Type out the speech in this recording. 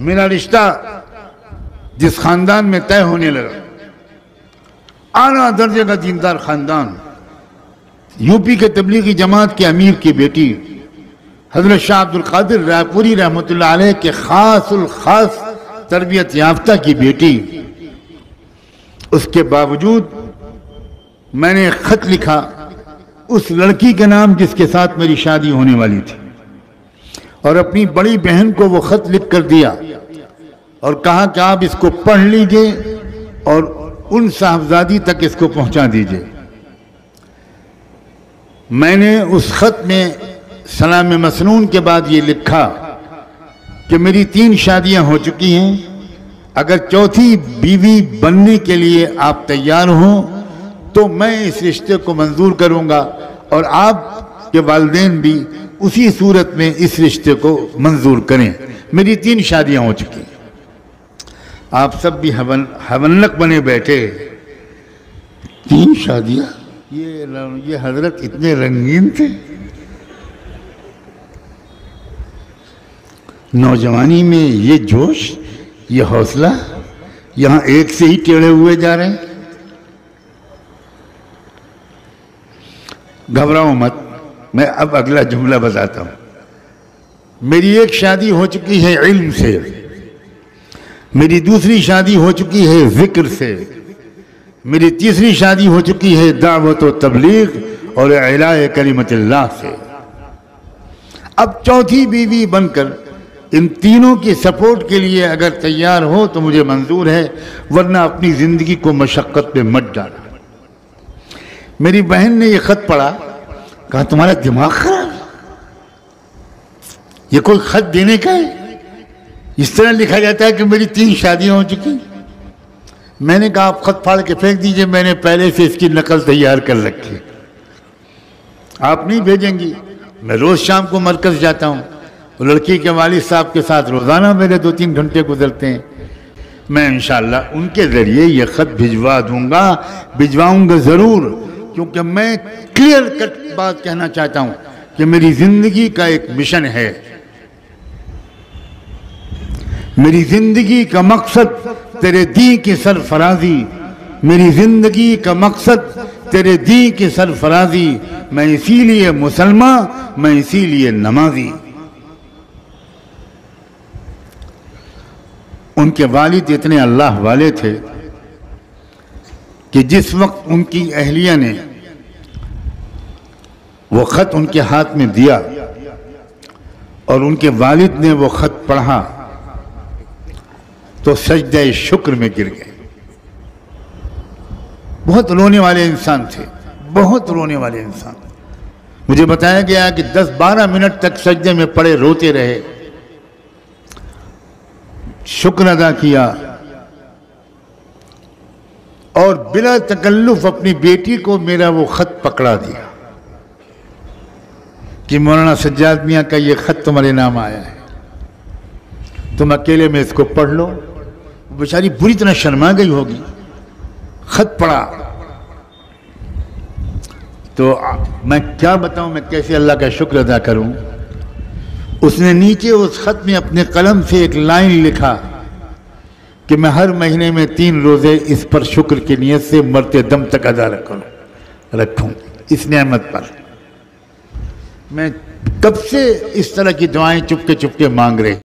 میرا رشتہ جس خاندان میں طے ہونے لگا، اعلیٰ درجے کا دیندار خاندان، یو پی کے تبلیغی جماعت کے امیر کی بیٹی حضرت شاہ عبد القادر رائے پوری رحمۃ اللہ علیہ کے خاص الخاص تربیت یافتہ کی بیٹی، اس کے باوجود میں نے ایک خط لکھا اس لڑکی کے نام جس کے ساتھ میری شادی ہونے والی تھی، اور اپنی بڑی بہن کو وہ خط لکھ کر دیا اور کہا کہ آپ اس کو پڑھ لیجئے اور ان صاحبزادی تک اس کو پہنچا دیجئے۔ میں نے اس خط میں سلام مسنون کے بعد یہ لکھا کہ میری 3 شادیاں ہو چکی ہیں، اگر چوتھی بیوی بننے کے لیے آپ تیار ہوں تو میں اس رشتے کو منظور کروں گا، اور آپ کے والدین بھی اسی صورت میں اس رشتے کو منظور کریں۔ میری 3 شادیاں ہو چکی ہیں۔ آپ سب بھی حونق بنے بیٹھے، 3 شادیاں؟ یہ حضرت اتنے رنگین تھے؟ نوجوانی میں یہ جوش، یہ حوصلہ، یہاں ایک سے ہی ٹیڑھے ہوئے جا رہے ہیں۔ گھبراؤ مت، میں اب اگلا جملہ بتاتا ہوں۔ میری ایک شادی ہو چکی ہے علم سے، میری دوسری شادی ہو چکی ہے ذکر سے، میری تیسری شادی ہو چکی ہے دعوت و تبلیغ اور اعلاء کلمت اللہ سے۔ اب چوتھی بیوی بن کر ان تینوں کی سپورٹ کے لیے اگر تیار ہو تو مجھے منظور ہے، ورنہ اپنی زندگی کو مشقت پہ مت ڈالو۔ میری بہن نے یہ خط پڑھا، کہا تمہارا دماغ خراب ہے، یہ کوئی خط دینے کا ہے؟ اس طرح لکھا جاتا ہے کہ میری 3 شادیاں ہو چکی۔ میں نے کہا آپ خط پھاڑ کے پھینک دیجئے، میں نے پہلے سے اس کی نقل تیار کر رکھی، آپ نہیں بھیجیں گی۔ میں روز شام کو مرکز جاتا ہوں، لڑکی کے والد صاحب کے ساتھ روزانہ میرے 2-3 گھنٹے گزرتے ہیں۔ میں انشاءاللہ ان کے ذریعے یہ خط بھجوا دوں گا، بھجواؤں گا ضرور، کیونکہ میں کلیئر کٹ بات کہنا چاہتا ہوں کہ میری زندگی کا ایک مشن ہے، میری زندگی کا مقصد تیرے دین کی سرفرازی، میری زندگی کا مقصد تیرے دین کی سرفرازی، میں اسی لیے مسلمان، میں اسی لیے نمازی۔ ان کے والد اتنے اللہ والے تھے کہ جس وقت ان کی اہلیہ نے وہ خط ان کے ہاتھ میں دیا اور ان کے والد نے وہ خط پڑھا تو سجدہ شکر میں گر گئے۔ بہت رونے والے انسان تھے، بہت رونے والے انسان۔ مجھے بتایا گیا کہ 10-12 منٹ تک سجدے میں پڑے روتے رہے، شکر ادا کیا اور بلا تکلف اپنی بیٹی کو میرا وہ خط پکڑا دیا کہ مولانا سجاد میاں کا یہ خط تمہارے نام آیا ہے، تم اکیلے میں اس کو پڑھ لو۔ بیچاری بری طرح شرما گئی ہوگی، خط پڑھا تو میں کیا بتاؤں، میں کیسے اللہ کا شکر ادا کروں۔ اس نے نیچے اس خط میں اپنے قلم سے ایک لائن لکھا کہ میں ہر مہینے میں 3 روزے اس پر شکر کی نیت سے مرتے دم تک ادا رکھوں اس نعمت پر۔ میں کب سے اس طرح کی دعائیں چپکے چپکے مانگ رہے